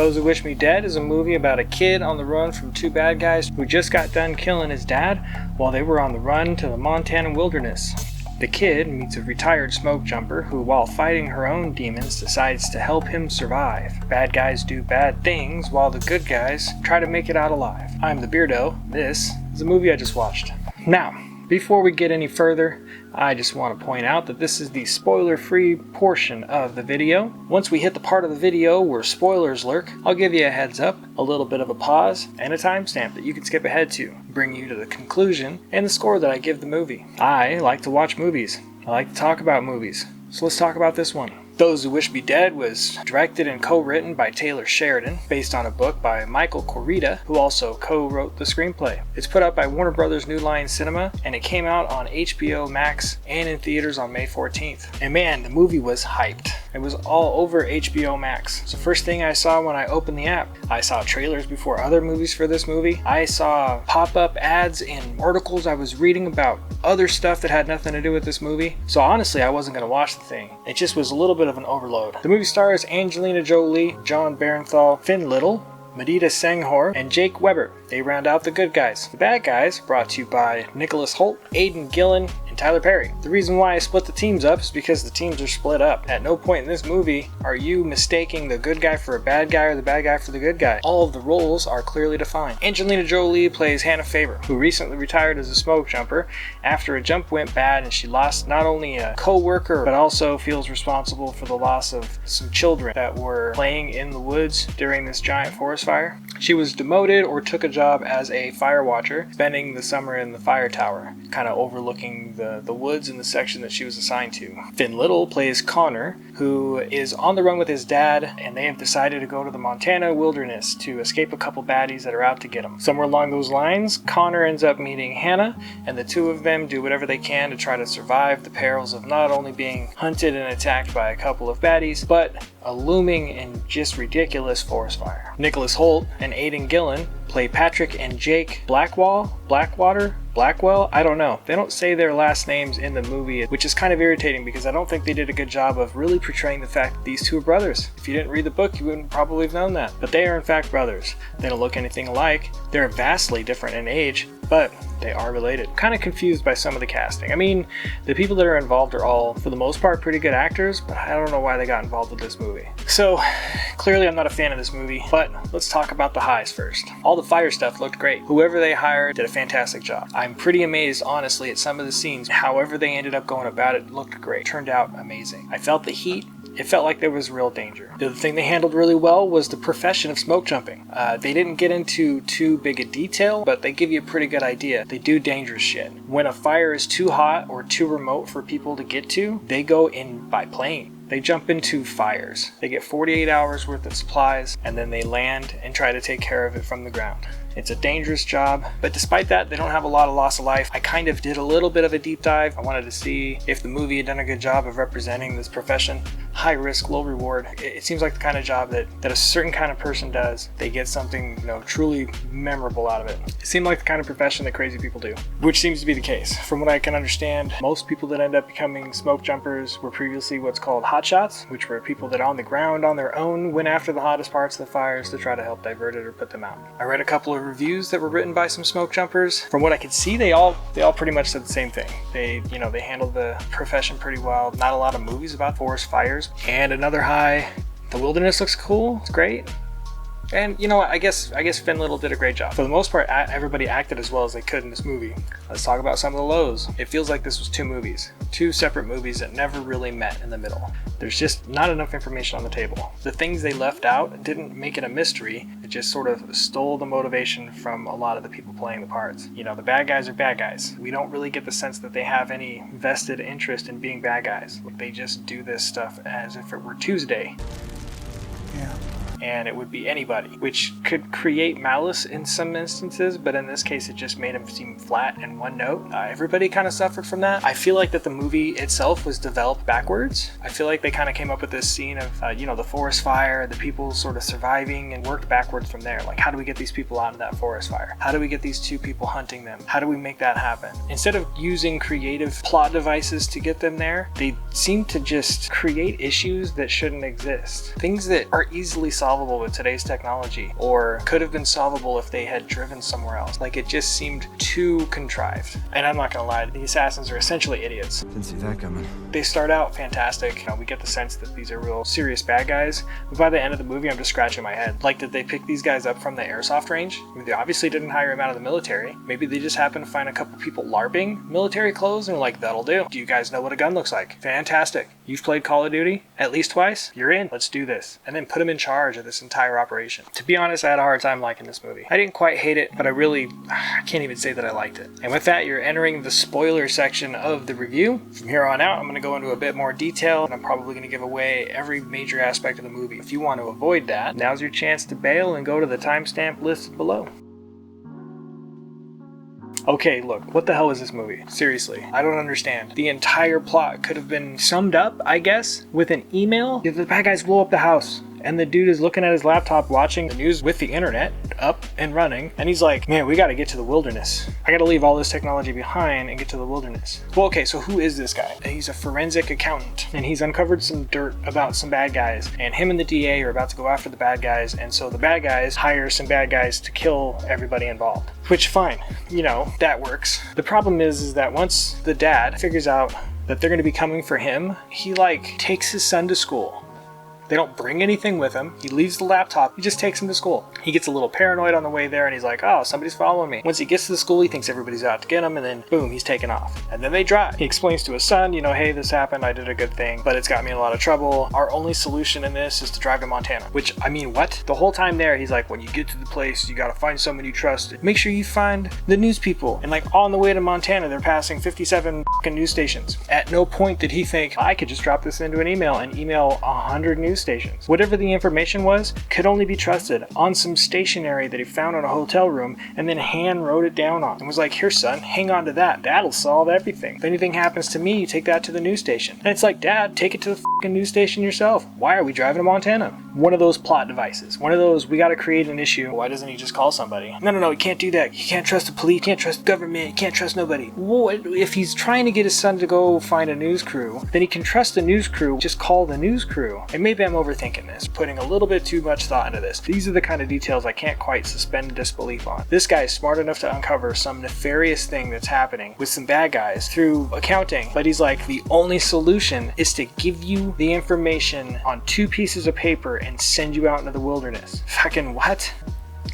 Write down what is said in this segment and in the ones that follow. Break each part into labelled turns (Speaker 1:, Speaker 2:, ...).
Speaker 1: Those Who Wish Me Dead is a movie about a kid on the run from two bad guys who just got done killing his dad while they were on the run to the Montana wilderness. The kid meets a retired smoke jumper who, while fighting her own demons, decides to help him survive. Bad guys do bad things while the good guys try to make it out alive. I'm the Beardo. This is a movie I just watched. Now, before we get any further, I just want to point out that this is the spoiler-free portion of the video. Once we hit the part of the video where spoilers lurk, I'll give you a heads up, a little bit of a pause, and a timestamp that you can skip ahead to, bring you to the conclusion and the score that I give the movie. I like to watch movies. I like to talk about movies. So let's talk about this one. Those Who Wish Me Dead was directed and co-written by Taylor Sheridan, based on a book by Michael Koryta, who also co-wrote the screenplay. It's put out by Warner Brothers New Line Cinema, and it came out on HBO Max and in theaters on May 14th. And man, the movie was hyped. It was all over HBO Max. So first thing I saw when I opened the app, I saw trailers before other movies for this movie. I saw pop-up ads in articles I was reading about other stuff that had nothing to do with this movie. So honestly, I wasn't going to watch the thing. It just was a little bit of an overload. The movie stars Angelina Jolie, Jon Bernthal, Finn Little, Medita Senghor, and Jake Weber. They round out the good guys. The bad guys, brought to you by Nicholas Hoult, Aiden Gillen, and Tyler Perry. The reason why I split the teams up is because the teams are split up. At no point in this movie are you mistaking the good guy for a bad guy or the bad guy for the good guy. All of the roles are clearly defined. Angelina Jolie plays Hannah Faber, who recently retired as a smoke jumper after a jump went bad and she lost not only a co-worker but also feels responsible for the loss of some children that were playing in the woods during this giant forest fire. She was demoted or took a job as a fire watcher, spending the summer in the fire tower, kind of overlooking the woods in the section that she was assigned to. Finn Little plays Connor, who is on the run with his dad, and they have decided to go to the Montana wilderness to escape a couple baddies that are out to get him. Somewhere along those lines, Connor ends up meeting Hannah, and the two of them do whatever they can to try to survive the perils of not only being hunted and attacked by a couple of baddies, but a looming and just ridiculous forest fire. Nicholas Hoult and Aiden Gillen play Patrick and Jake Blackwell, I don't know. They don't say their last names in the movie, which is kind of irritating because I don't think they did a good job of really portraying the fact that these two are brothers. If you didn't read the book, you wouldn't probably have known that. But they are in fact brothers. They don't look anything alike. They're vastly different in age, but they are related. I'm kind of confused by some of the casting. I mean, the people that are involved are all, for the most part, pretty good actors, but I don't know why they got involved with this movie. So, clearly I'm not a fan of this movie, but let's talk about the highs first. All the fire stuff looked great. Whoever they hired did a fantastic job. I'm pretty amazed, honestly, at some of the scenes. However they ended up going about it looked great. Turned out amazing. I felt the heat. It felt like there was real danger. The other thing they handled really well was the profession of smoke jumping. They didn't get into too big a detail, but they give you a pretty good idea. They do dangerous shit. When a fire is too hot or too remote for people to get to, they go in by plane. They jump into fires. They get 48 hours worth of supplies, and then they land and try to take care of it from the ground. It's a dangerous job, but despite that, they don't have a lot of loss of life. I kind of did a little bit of a deep dive. I wanted to see if the movie had done a good job of representing this profession. High risk, low reward. It seems like the kind of job that a certain kind of person does. They get something, truly memorable out of it. It seemed like the kind of profession that crazy people do, which seems to be the case. From what I can understand, most people that end up becoming smoke jumpers were previously what's called hotshots, which were people that on the ground on their own went after the hottest parts of the fires to try to help divert it or put them out. I read a couple of reviews that were written by some smoke jumpers. From what I could see, they all pretty much said the same thing. They handled the profession pretty well. Not a lot of movies about forest fires. And another high, the wilderness looks cool. It's great. And you know what, I guess Finn Little did a great job. For the most part, everybody acted as well as they could in this movie. Let's talk about some of the lows. It feels like this was two separate movies that never really met in the middle. There's just not enough information on the table. The things they left out didn't make it a mystery. It just sort of stole the motivation from a lot of the people playing the parts. The bad guys are bad guys. We don't really get the sense that they have any vested interest in being bad guys. They just do this stuff as if it were Tuesday. Yeah. And it would be anybody, which could create malice in some instances, but in this case it just made him seem flat and one note. Everybody kind of suffered from that. I feel like that the movie itself was developed backwards. I feel like they kind of came up with this scene of the forest fire, the people sort of surviving, and worked backwards from there. Like, how do we get these people out of that forest fire? How do we get these two people hunting them? How do we make that happen? Instead of using creative plot devices to get them there, they seem to just create issues that shouldn't exist. Things that are easily solved solvable with today's technology, or could have been solvable if they had driven somewhere else. Like, it just seemed too contrived. And I'm not gonna lie, the assassins are essentially idiots.
Speaker 2: Didn't see that coming.
Speaker 1: They start out fantastic. You know, we get the sense that these are real serious bad guys, but by the end of the movie, I'm just scratching my head. Like, did they pick these guys up from the airsoft range? I mean, they obviously didn't hire him out of the military. Maybe they just happened to find a couple people LARPing military clothes and were like, that'll do. Do you guys know what a gun looks like? Fantastic. You've played Call of Duty at least twice? You're in. Let's do this. And then put him in charge of this entire operation. To be honest, I had a hard time liking this movie. I didn't quite hate it, but I can't even say that I liked it. And with that, you're entering the spoiler section of the review. From here on out, I'm going to go into a bit more detail, and I'm probably going to give away every major aspect of the movie. If you want to avoid that, now's your chance to bail and go to the timestamp listed below. Okay, look, what the hell is this movie? Seriously, I don't understand. The entire plot could have been summed up, I guess, with an email. If the bad guys blow up the house, and the dude is looking at his laptop watching the news with the internet up and running, and he's like, man, we gotta get to the wilderness. I gotta leave all this technology behind and get to the wilderness. Well, okay, so who is this guy? He's a forensic accountant, and he's uncovered some dirt about some bad guys, and him and the DA are about to go after the bad guys, and so the bad guys hire some bad guys to kill everybody involved. Which, fine, you know, that works. The problem is that once the dad figures out that they're gonna be coming for him, he, like, takes his son to school. They don't bring anything with him. He leaves the laptop. He just takes him to school. He gets a little paranoid on the way there, and he's like, oh, somebody's following me. Once he gets to the school, he thinks everybody's out to get him, and then boom, he's taken off. And then they drive. He explains to his son, you know, hey, this happened. I did a good thing, but it's got me in a lot of trouble. Our only solution in this is to drive to Montana. Which, I mean, what? The whole time there, he's like, when you get to the place, you gotta find someone you trust. Make sure you find the news people. And like, on the way to Montana, they're passing 57 fucking news stations. At no point did he think, I could just drop this into an email and email 100 news stations. Whatever the information was could only be trusted on some stationery that he found in a hotel room and then hand wrote it down on and was like, here son, hang on to that. That'll solve everything. If anything happens to me, you take that to the news station. And it's like, Dad, take it to the fucking news station yourself. Why are we driving to Montana? One of those plot devices. One of those, we gotta create an issue. Why doesn't he just call somebody? No, you can't do that. You can't trust the police. You can't trust the government. You can't trust nobody. What? If he's trying to get his son to go find a news crew, then he can trust the news crew. Just call the news crew. And maybe I'm overthinking this, putting a little bit too much thought into this. These are the kind of details I can't quite suspend disbelief on. This guy is smart enough to uncover some nefarious thing that's happening with some bad guys through accounting, but he's like, the only solution is to give you the information on 2 pieces of paper and send you out into the wilderness. Fucking what?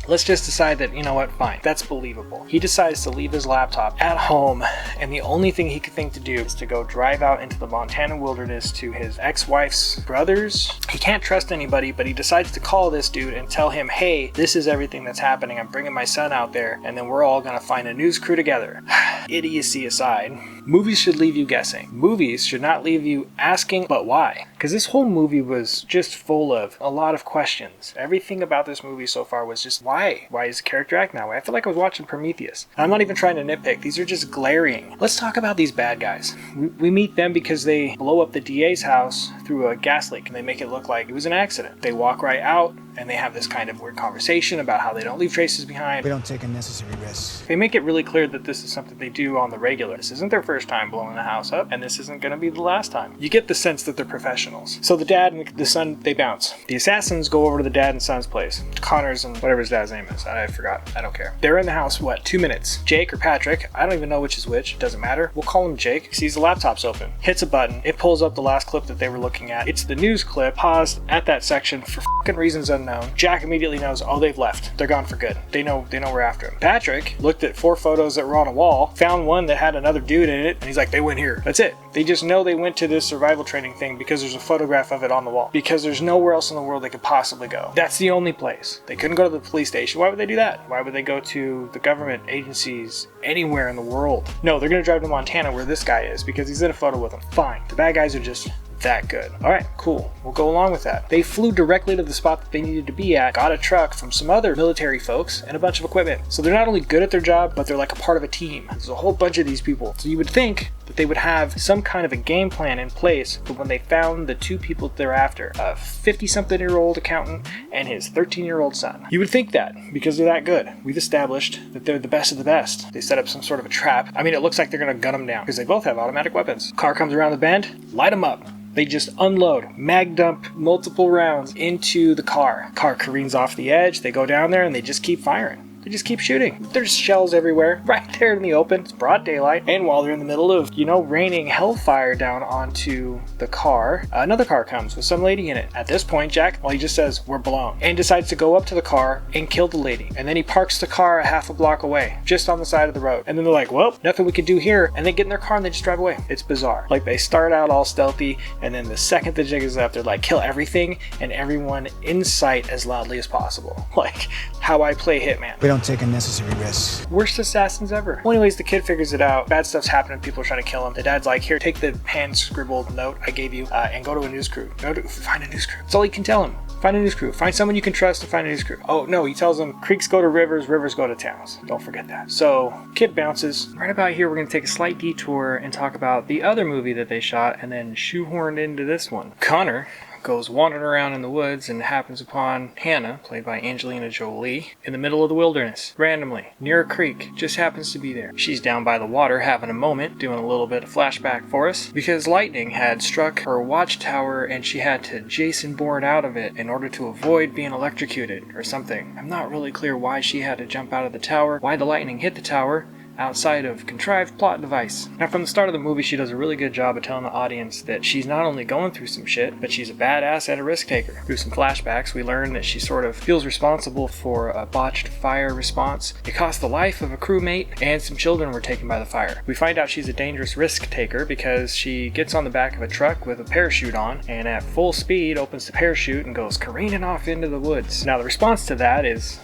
Speaker 1: Let's just decide that, you know what, fine, that's believable. He decides to leave his laptop at home, and the only thing he could think to do is to go drive out into the Montana wilderness to his ex-wife's brothers. He can't trust anybody, but he decides to call this dude and tell him, hey, this is everything that's happening. I'm bringing my son out there, and then we're all gonna find a news crew together. Idiocy aside, movies should leave you guessing. Movies should not leave you asking, but why? Because this whole movie was just full of a lot of questions. Everything about this movie so far was just, why? Why is the character acting that way? I feel like I was watching Prometheus. I'm not even trying to nitpick. These are just glaring. Let's talk about these bad guys. We meet them because they blow up the DA's house through a gas leak, and they make it look like it was an accident. They walk right out, and they have this kind of weird conversation about how they don't leave traces behind.
Speaker 2: We don't take unnecessary risks.
Speaker 1: They make it really clear that this is something they do on the regular. This isn't their first time blowing the house up, and this isn't going to be the last time. You get the sense that they're professionals. So the dad and the son, they bounce. The assassins go over to the dad and son's place. Connor's and whatever his dad's name is. I forgot. I don't care. They're in the house, 2 minutes. Jake or Patrick, I don't even know which is which. Doesn't matter. We'll call him Jake. Sees the laptop's open. Hits a button. It pulls up the last clip that they were looking at. It's the news clip, paused at that section for fucking reasons unknown. Jack immediately knows, oh, they've left. They're gone for good. They know we're after him. Patrick looked at 4 photos that were on a wall, found one that had another dude in it, and he's like, they went here. That's it. They just know they went to this survival training thing because there's a photograph of it on the wall. Because there's nowhere else in the world they could possibly go. That's the only place. They couldn't go to the police station. Why would they do that? Why would they go to the government agencies anywhere in the world? No, they're gonna drive to Montana where this guy is because he's in a photo with them. Fine. The bad guys are just that good. Alright, cool. We'll go along with that. They flew directly to the spot that they needed to be at, got a truck from some other military folks, and a bunch of equipment. So they're not only good at their job, but they're like a part of a team. There's a whole bunch of these people. So you would think that they would have some kind of a game plan in place for when they found the 2 people that they're after, a 50-something-year-old accountant and his 13-year-old son. You would think that, because they're that good. We've established that they're the best of the best. They set up some sort of a trap. I mean, it looks like they're gonna gun them down, because they both have automatic weapons. Car comes around the bend, light them up. They just unload, mag dump multiple rounds into the car. Car careens off the edge, they go down there and they just keep firing. They just keep shooting. There's shells everywhere, right there in the open. It's broad daylight. And while they're in the middle of, raining hellfire down onto the car, another car comes with some lady in it. At this point, Jack, he just says, we're blown. And decides to go up to the car and kill the lady. And then he parks the car a half a block away, just on the side of the road. And then they're like, well, nothing we can do here. And they get in their car and they just drive away. It's bizarre. Like, they start out all stealthy, and then the second the jig is up, they're like, kill everything and everyone in sight as loudly as possible. Like, how I play Hitman.
Speaker 2: We don't take unnecessary risks.
Speaker 1: Worst assassins ever. Well, anyways, the kid figures it out. Bad stuff's happening. People are trying to kill him. The dad's like, here, take the hand-scribbled note I gave you and go to a news crew. Find a news crew. That's all he can tell him. Find a news crew. Find someone you can trust and find a news crew. Oh, no, he tells them creeks go to rivers, rivers go to towns. Don't forget that. So, kid bounces. Right about here, we're going to take a slight detour and talk about the other movie that they shot and then shoehorned into this one. Connor goes wandering around in the woods and happens upon Hannah, played by Angelina Jolie, in the middle of the wilderness, randomly, near a creek, just happens to be there. She's down by the water having a moment, doing a little bit of flashback for us, because lightning had struck her watchtower and she had to Jason Bourne out of it in order to avoid being electrocuted or something. I'm not really clear why she had to jump out of the tower, why the lightning hit the tower, outside of contrived plot device. Now, from the start of the movie, she does a really good job of telling the audience that she's not only going through some shit, but she's a badass and a risk taker. Through some flashbacks, we learn that she sort of feels responsible for a botched fire response. It cost the life of a crewmate, and some children were taken by the fire. We find out she's a dangerous risk taker because she gets on the back of a truck with a parachute on, and at full speed opens the parachute and goes careening off into the woods. Now, the response to that is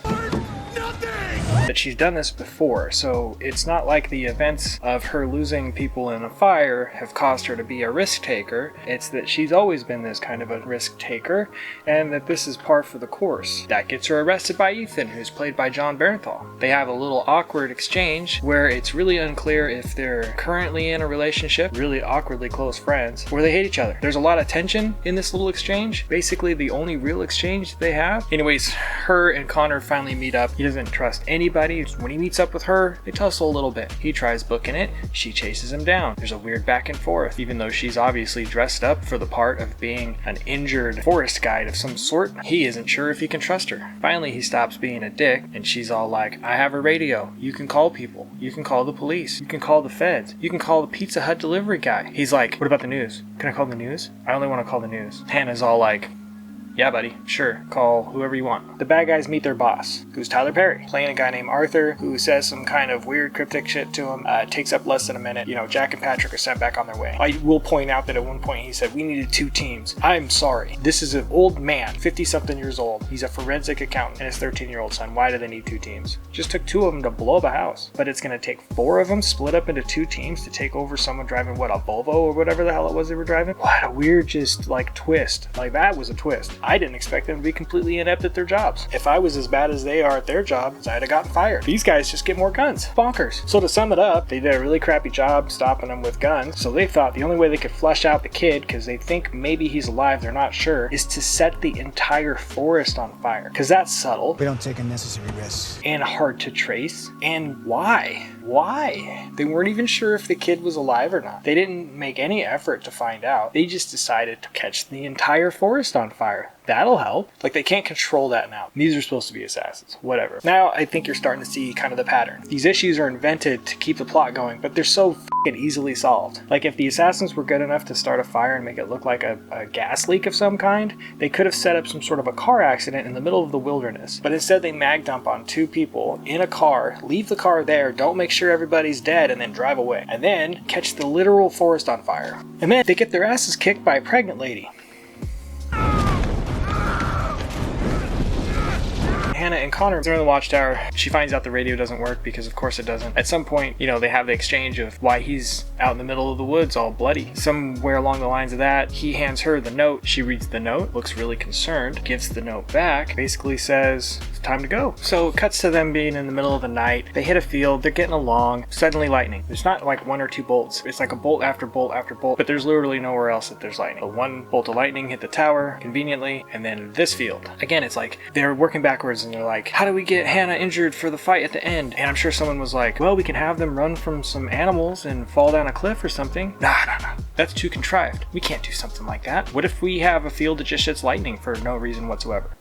Speaker 1: that she's done this before, so it's not like the events of her losing people in a fire have caused her to be a risk taker. It's that she's always been this kind of a risk taker, and that this is par for the course. That gets her arrested by Ethan, who's played by Jon Bernthal. They have a little awkward exchange where it's really unclear if they're currently in a relationship, really awkwardly close friends, or they hate each other. There's a lot of tension in this little exchange, basically the only real exchange they have. Anyways, her and Connor finally meet up. He doesn't trust anybody. When he meets up with her, they tussle a little bit. He tries booking it, she chases him down. There's a weird back and forth, even though she's obviously dressed up for the part of being an injured forest guide of some sort. He isn't sure if he can trust her. Finally, he stops being a dick, and she's all like, I have a radio. You can call people. You can call the police. You can call the feds. You can call the Pizza Hut delivery guy. He's like, what about the news? Can I call the news? I only want to call the news. Hannah's all like, yeah, buddy, sure, call whoever you want. The bad guys meet their boss, who's Tyler Perry, playing a guy named Arthur, who says some kind of weird cryptic shit to him. It takes up less than a minute. Jack and Patrick are sent back on their way. I will point out that at one point he said, we needed 2 teams. I'm sorry. This is an old man, 50-something years old. He's a forensic accountant and his 13-year-old son. Why do they need 2 teams? Just took 2 of them to blow up a house. But it's going to take 4 of them split up into 2 teams to take over someone driving, a Volvo or whatever the hell it was they were driving? What a weird, twist. That was a twist. I didn't expect them to be completely inept at their jobs. If I was as bad as they are at their jobs, I'd have gotten fired. These guys just get more guns. Bonkers. So to sum it up, they did a really crappy job stopping them with guns. So they thought the only way they could flush out the kid, because they think maybe he's alive, they're not sure, is to set the entire forest on fire. Because that's subtle.
Speaker 2: We don't take unnecessary risks.
Speaker 1: And hard to trace. And why? Why? They weren't even sure if the kid was alive or not. They didn't make any effort to find out. They just decided to catch the entire forest on fire. That'll help. They can't control that now. These are supposed to be assassins. Whatever. Now, I think you're starting to see kind of the pattern. These issues are invented to keep the plot going, but they're so f***ing easily solved. If the assassins were good enough to start a fire and make it look like a gas leak of some kind, they could have set up some sort of a car accident in the middle of the wilderness. But instead, they mag dump on 2 people in a car, leave the car there, don't make sure everybody's dead, and then drive away. And then catch the literal forest on fire. And then they get their asses kicked by a pregnant lady. Hannah and Connor are in the watchtower. She finds out the radio doesn't work because of course it doesn't. At some point, they have the exchange of why he's out in the middle of the woods all bloody. Somewhere along the lines of that, he hands her the note. She reads the note, looks really concerned, gives the note back, basically says, time to go. So it cuts to them being in the middle of the night. They hit a field, they're getting along. Suddenly lightning. There's not like one or two bolts. It's like a bolt after bolt after bolt, but there's literally nowhere else that there's lightning. But one bolt of lightning hit the tower conveniently, and then this field. Again, it's like they're working backwards and they're like, how do we get Hannah injured for the fight at the end? And I'm sure someone was like, well, we can have them run from some animals and fall down a cliff or something. Nah. That's too contrived. We can't do something like that. What if we have a field that just shits lightning for no reason whatsoever?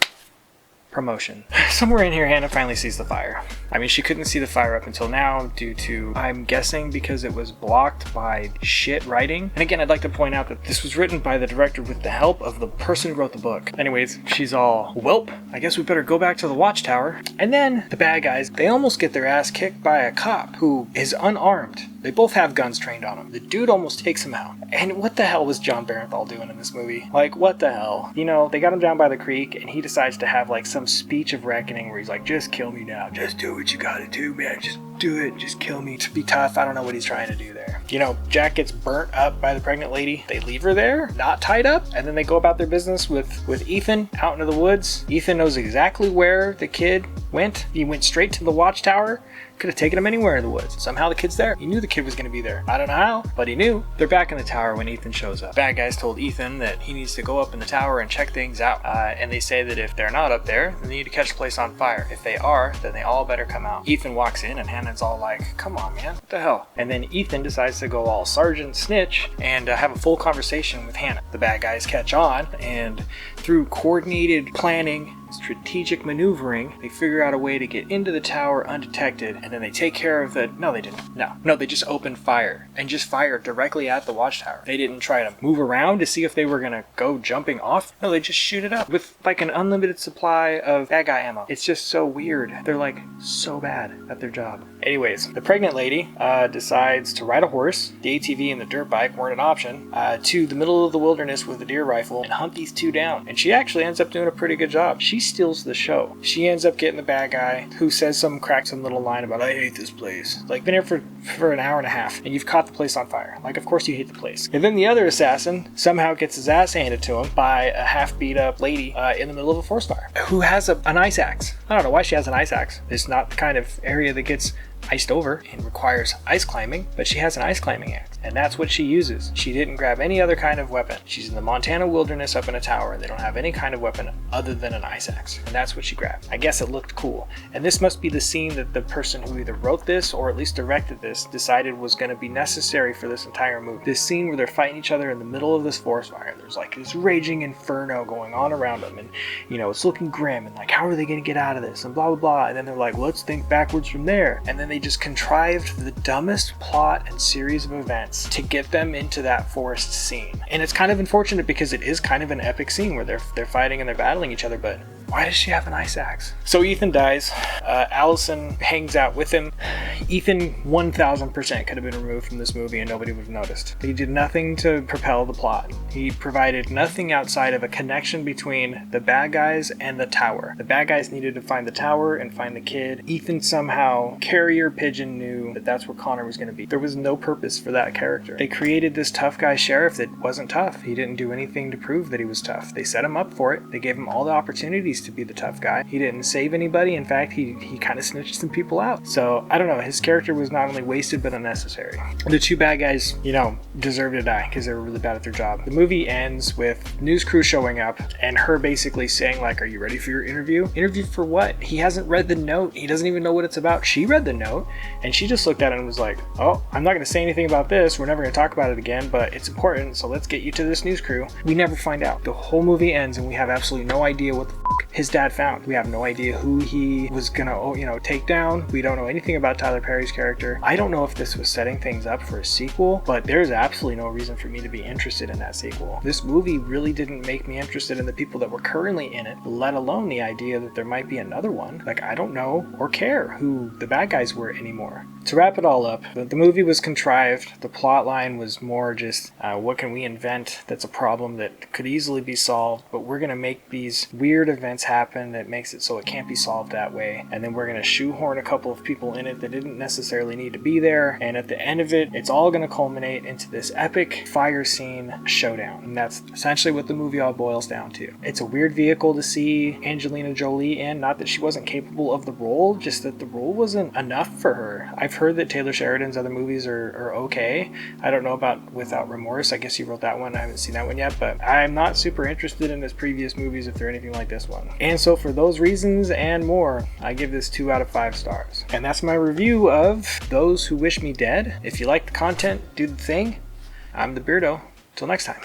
Speaker 1: Promotion. Somewhere in here, Hannah finally sees the fire. I mean, she couldn't see the fire up until now due to, I'm guessing, because it was blocked by shit writing. And again, I'd like to point out that this was written by the director with the help of the person who wrote the book. Anyways, she's all, welp, I guess we better go back to the watchtower. And then the bad guys, they almost get their ass kicked by a cop who is unarmed. They both have guns trained on them. The dude almost takes him out. And what the hell was Jon Bernthal doing in this movie? Like, what the hell? You know, they got him down by the creek, and he decides to have, like, some speech of reckoning where he's like, just kill me now. Just do what you gotta do, man. Just do it. Just kill me. To be tough. I don't know what he's trying to do there. You know, Jack gets burnt up by the pregnant lady. They leave her there, not tied up, and then they go about their business with Ethan out into the woods. Ethan knows exactly where the kid went. He went straight to the watchtower. Could have taken him anywhere in the woods. Somehow the kid's there. He knew the kid was going to be there. I don't know how, but he knew. They're back in the tower when Ethan shows up. Bad guys told Ethan that he needs to go up in the tower and check things out. And they say that if they're not up there, then they need to catch the place on fire. If they are, then they all better come out. Ethan walks in and Hannah's all like, come on, man. What the hell? And then Ethan decides to go all Sergeant Snitch and have a full conversation with Hannah. The bad guys catch on, and through coordinated planning, strategic maneuvering, they figure out a way to get into the tower undetected, and then they take care of the... No, they didn't. No, they just opened fire, and just fired directly at the watchtower. They didn't try to move around to see if they were gonna go jumping off. No, they just shoot it up with like an unlimited supply of bad guy ammo. It's just so weird. They're like so bad at their job. Anyways, the pregnant lady decides to ride a horse. The ATV and the dirt bike weren't an option. To the middle of the wilderness with a deer rifle and hunt these two down. And she actually ends up doing a pretty good job. She steals the show. She ends up getting the bad guy who says cracks some little line about, I hate this place. Like, been here for an hour and a half and you've caught the place on fire. Like, of course you hate the place. And then the other assassin somehow gets his ass handed to him by a half beat up lady in the middle of a forest fire who has an ice axe. I don't know why she has an ice axe. It's not the kind of area that gets iced over and requires ice climbing, but she has an ice climbing axe, and that's what she uses. She didn't grab any other kind of weapon. She's in the Montana wilderness up in a tower, and they don't have any kind of weapon other than an ice axe, and that's what she grabbed. I guess it looked cool. And this must be the scene that the person who either wrote this or at least directed this decided was going to be necessary for this entire movie. This scene where they're fighting each other in the middle of this forest fire. There's like this raging inferno going on around them, and you know, it's looking grim, and like, how are they going to get out of this, and blah blah blah. And then they're like, well, let's think backwards from there. And then they just contrived the dumbest plot and series of events to get them into that forest scene. And it's kind of unfortunate because it is kind of an epic scene where they're fighting and they're battling each other, but why does she have an ice axe? So Ethan dies. Allison hangs out with him. Ethan 1000% could have been removed from this movie and nobody would have noticed. He did nothing to propel the plot. He provided nothing outside of a connection between the bad guys and the tower. The bad guys needed to find the tower and find the kid. Ethan somehow, carrier pigeon, knew that that's where Connor was going to be. There was no purpose for that character. They created this tough guy sheriff that wasn't tough. He didn't do anything to prove that he was tough. They set him up for it. They gave him all the opportunities to be the tough guy. He didn't save anybody. In fact, he kind of snitched some people out. So, I don't know. His character was not only wasted, but unnecessary. The two bad guys, you know, deserved to die because they were really bad at their job. The movie ends with news crew showing up and her basically saying, like, are you ready for your interview? Interview for what? He hasn't read the note. He doesn't even know what it's about. She read the note and she just looked at it and was like, oh, I'm not going to say anything about this. We're never going to talk about it again, but it's important. So let's get you to this news crew. We never find out. The whole movie ends and we have absolutely no idea what the his dad found. We have no idea who he was gonna, you know, take down. We don't know anything about Tyler Perry's character. I don't know if this was setting things up for a sequel, but there's absolutely no reason for me to be interested in that sequel. This movie really didn't make me interested in the people that were currently in it, let alone the idea that there might be another one. Like, I don't know or care who the bad guys were anymore. To wrap it all up, the movie was contrived. The plot line was more just, what can we invent that's a problem that could easily be solved, but we're gonna make these weird events that's happened that makes it so it can't be solved that way, and then we're going to shoehorn a couple of people in it that didn't necessarily need to be there, and at the end of it, it's all going to culminate into this epic fire scene showdown. And that's essentially what the movie all boils down to. It's a weird vehicle to see Angelina Jolie in, not that she wasn't capable of the role, just that the role wasn't enough for her. I've heard that Taylor Sheridan's other movies are okay. I don't know about Without Remorse. I guess he wrote that one. I haven't seen that one yet, but I'm not super interested in his previous movies if they're anything like this one. And so for those reasons and more, I give this 2 out of 5 stars. And that's my review of Those Who Wish Me Dead. If you like the content, do the thing. I'm the Beardo. Till next time.